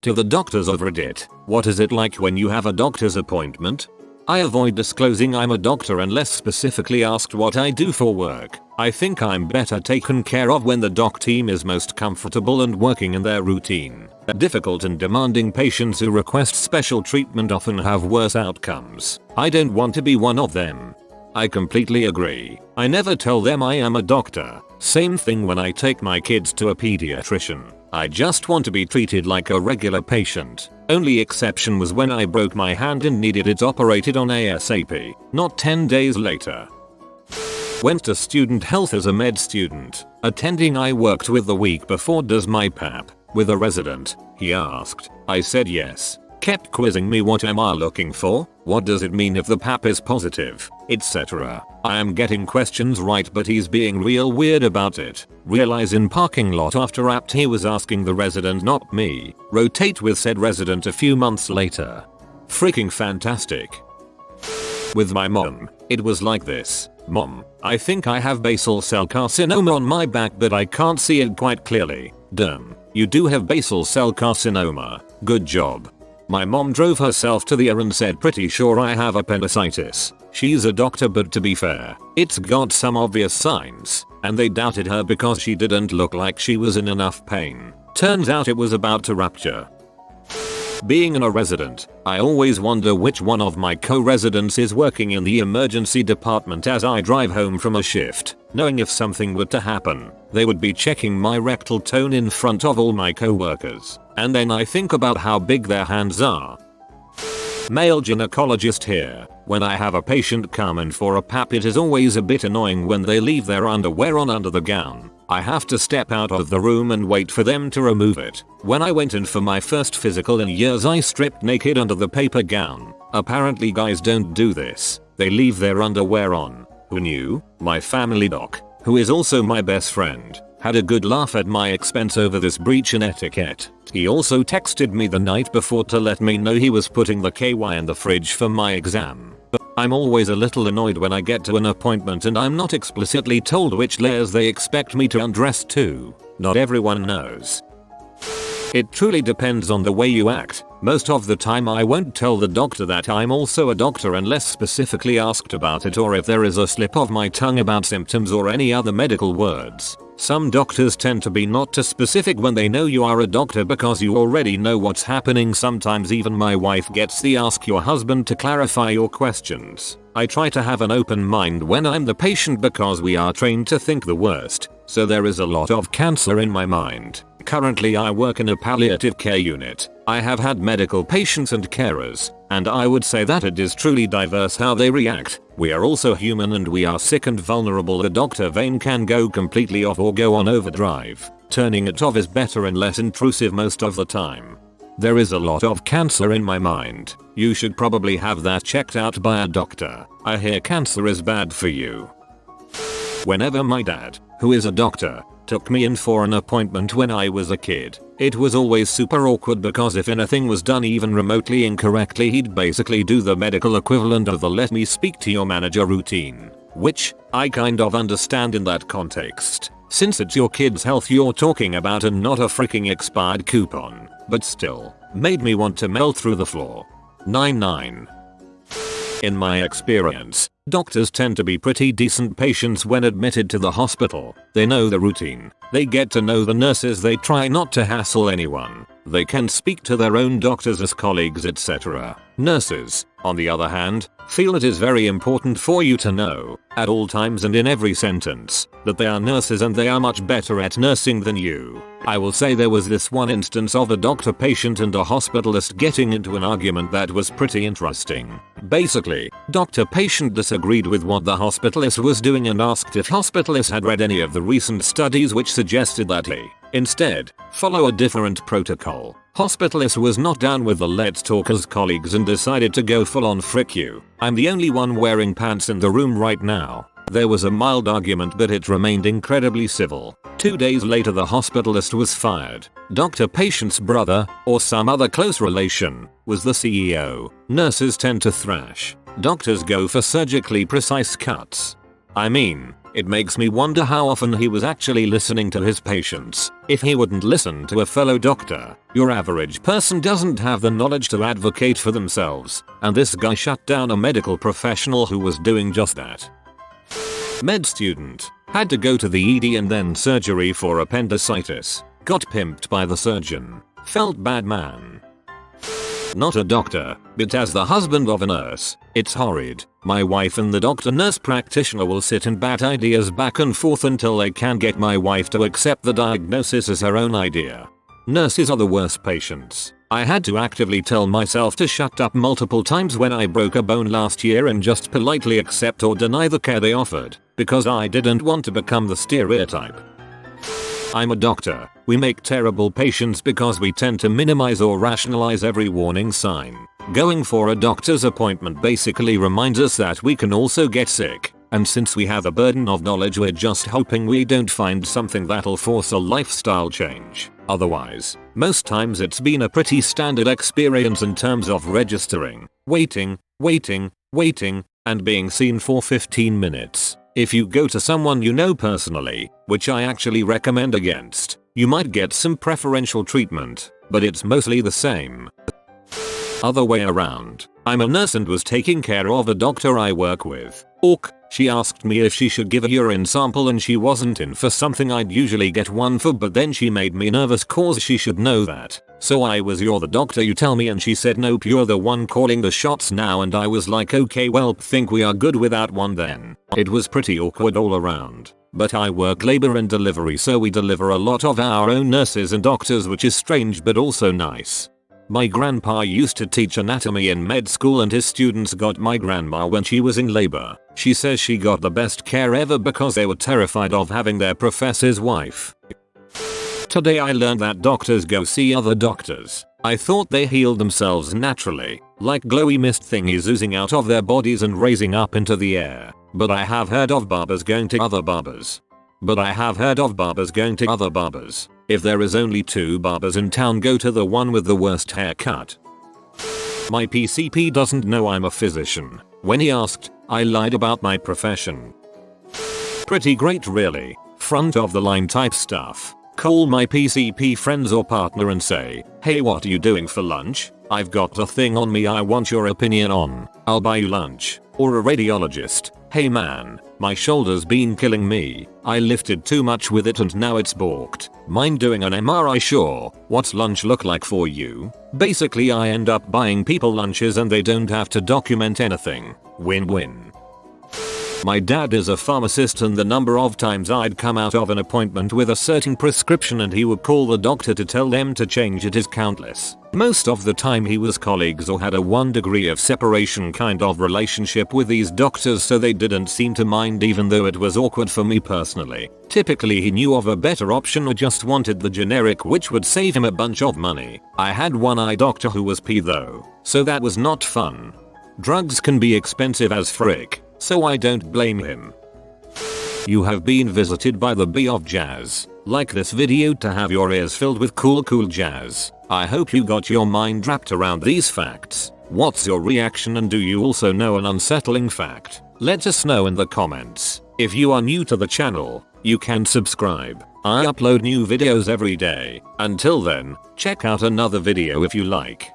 To the doctors of Reddit, what is it like when you have a doctor's appointment? I avoid disclosing I'm a doctor unless specifically asked what I do for work. I think I'm better taken care of when the doc team is most comfortable and working in their routine. Difficult and demanding patients who request special treatment often have worse outcomes. I don't want to be one of them. I completely agree. I never tell them I am a doctor. Same thing when I take my kids to a pediatrician. I just want to be treated like a regular patient. Only exception was when I broke my hand and needed it operated on ASAP, not 10 days later. Went to student health as a med student. Attending I worked with the week before does my PAP with a resident. He asked. I said yes. Kept quizzing me what am I looking for, what does it mean if the PAP is positive, etc. I am getting questions right but he's being real weird about it. Realize in parking lot after apt he was asking the resident not me. Rotate with said resident a few months later. Freaking fantastic. With my mom, it was like this. Mom, I think I have basal cell carcinoma on my back but I can't see it quite clearly. Damn, you do have basal cell carcinoma. Good job. My mom drove herself to the ER and said pretty sure I have appendicitis. She's a doctor but to be fair, it's got some obvious signs, and they doubted her because she didn't look like she was in enough pain. Turns out it was about to rupture. Being a resident, I always wonder which one of my co-residents is working in the emergency department as I drive home from a shift, knowing if something were to happen, they would be checking my rectal tone in front of all my co-workers. And then I think about how big their hands are. Male gynecologist here. When I have a patient come in for a PAP it is always a bit annoying when they leave their underwear on under the gown. I have to step out of the room and wait for them to remove it. When I went in for my first physical in years I stripped naked under the paper gown. Apparently guys don't do this. They leave their underwear on. Who knew? My family doc, who is also my best friend, had a good laugh at my expense over this breach in etiquette. He also texted me the night before to let me know he was putting the KY in the fridge for my exam. I'm always a little annoyed when I get to an appointment and I'm not explicitly told which layers they expect me to undress to. Not everyone knows. It truly depends on the way you act. Most of the time I won't tell the doctor that I'm also a doctor unless specifically asked about it or if there is a slip of my tongue about symptoms or any other medical words. Some doctors tend to be not too specific when they know you are a doctor because you already know what's happening. Sometimes even my wife gets the ask your husband to clarify your questions. I try to have an open mind when I'm the patient because we are trained to think the worst, so there is a lot of cancer in my mind. Currently I work in a palliative care unit. I have had medical patients and carers, and I would say that it is truly diverse how they react. We are also human and we are sick and vulnerable. The doctor vein can go completely off or go on overdrive. Turning it off is better and less intrusive most of the time. There is a lot of cancer in my mind. You should probably have that checked out by a doctor. I hear cancer is bad for you. Whenever my dad, who is a doctor, took me in for an appointment when I was a kid, it was always super awkward because if anything was done even remotely incorrectly he'd basically do the medical equivalent of the let me speak to your manager routine. Which, I kind of understand in that context, since it's your kid's health you're talking about and not a freaking expired coupon, but still, made me want to melt through the floor. 99. In my experience, doctors tend to be pretty decent patients when admitted to the hospital. They know the routine. They get to know the nurses. They try not to hassle anyone. They can speak to their own doctors as colleagues, etc. Nurses, on the other hand, feel it is very important for you to know, at all times and in every sentence, that they are nurses and they are much better at nursing than you. I will say there was this one instance of a doctor patient and a hospitalist getting into an argument that was pretty interesting. Basically, doctor patient disagreed with what the hospitalist was doing and asked if hospitalist had read any of the recent studies which suggested that he, instead, follow a different protocol. Hospitalist was not down with the let's talk as colleagues and decided to go full on frick you. I'm the only one wearing pants in the room right now. There was a mild argument but it remained incredibly civil. 2 days later the hospitalist was fired. Doctor patient's brother, or some other close relation, was the CEO. Nurses tend to thrash. Doctors go for surgically precise cuts. I mean, it makes me wonder how often he was actually listening to his patients. If he wouldn't listen to a fellow doctor, your average person doesn't have the knowledge to advocate for themselves, and this guy shut down a medical professional who was doing just that. Med student. Had to go to the ED and then surgery for appendicitis. Got pimped by the surgeon. Felt bad man. Not a doctor, but as the husband of a nurse, it's horrid. My wife and the doctor-nurse practitioner will sit and bat ideas back and forth until they can get my wife to accept the diagnosis as her own idea. Nurses are the worst patients. I had to actively tell myself to shut up multiple times when I broke a bone last year and just politely accept or deny the care they offered, because I didn't want to become the stereotype. I'm a doctor. We make terrible patients because we tend to minimize or rationalize every warning sign. Going for a doctor's appointment basically reminds us that we can also get sick, and since we have a burden of knowledge, we're just hoping we don't find something that'll force a lifestyle change. Otherwise, most times it's been a pretty standard experience in terms of registering, waiting, and being seen for 15 minutes. If you go to someone you know personally, which I actually recommend against, you might get some preferential treatment, but it's mostly the same. Other way around. I'm a nurse and was taking care of a doctor I work with. She asked me if she should give a urine sample and she wasn't in for something I'd usually get one for, but then she made me nervous cause she should know that. So I was, "You're the doctor, you tell me," and she said, "Nope, you're the one calling the shots now," and I was like, "Okay, well, think we are good without one then." It was pretty awkward all around. But I work labor and delivery, so we deliver a lot of our own nurses and doctors, which is strange but also nice. My grandpa used to teach anatomy in med school and his students got my grandma when she was in labor. She says she got the best care ever because they were terrified of having their professor's wife. Today I learned that doctors go see other doctors. I thought they healed themselves naturally, like glowy mist thingies oozing out of their bodies and raising up into the air. But I have heard of barbers going to other barbers. If there is only 2 barbers in town, go to the one with the worst haircut. My PCP doesn't know I'm a physician. When he asked, I lied about my profession. Pretty great really. Front of the line type stuff. Call my PCP friends or partner and say, "Hey, what are you doing for lunch? I've got a thing on me I want your opinion on. I'll buy you lunch." Or a radiologist, "Hey man, my shoulder's been killing me. I lifted too much with it and now it's balked. Mind doing an MRI? Sure. What's lunch look like for you?" Basically I end up buying people lunches and they don't have to document anything. Win-win. My dad is a pharmacist and the number of times I'd come out of an appointment with a certain prescription and he would call the doctor to tell them to change it is countless. Most of the time he was colleagues or had a 1 degree of separation kind of relationship with these doctors, so they didn't seem to mind even though it was awkward for me personally. Typically he knew of a better option or just wanted the generic, which would save him a bunch of money. I had one eye doctor who was P though, so that was not fun. Drugs can be expensive as frick, so I don't blame him. You have been visited by the bee of jazz. Like this video to have your ears filled with cool jazz. I hope you got your mind wrapped around these facts. What's your reaction, and do you also know an unsettling fact? Let us know in the comments. If you are new to the channel, you can subscribe. I upload new videos every day. Until then, check out another video if you like.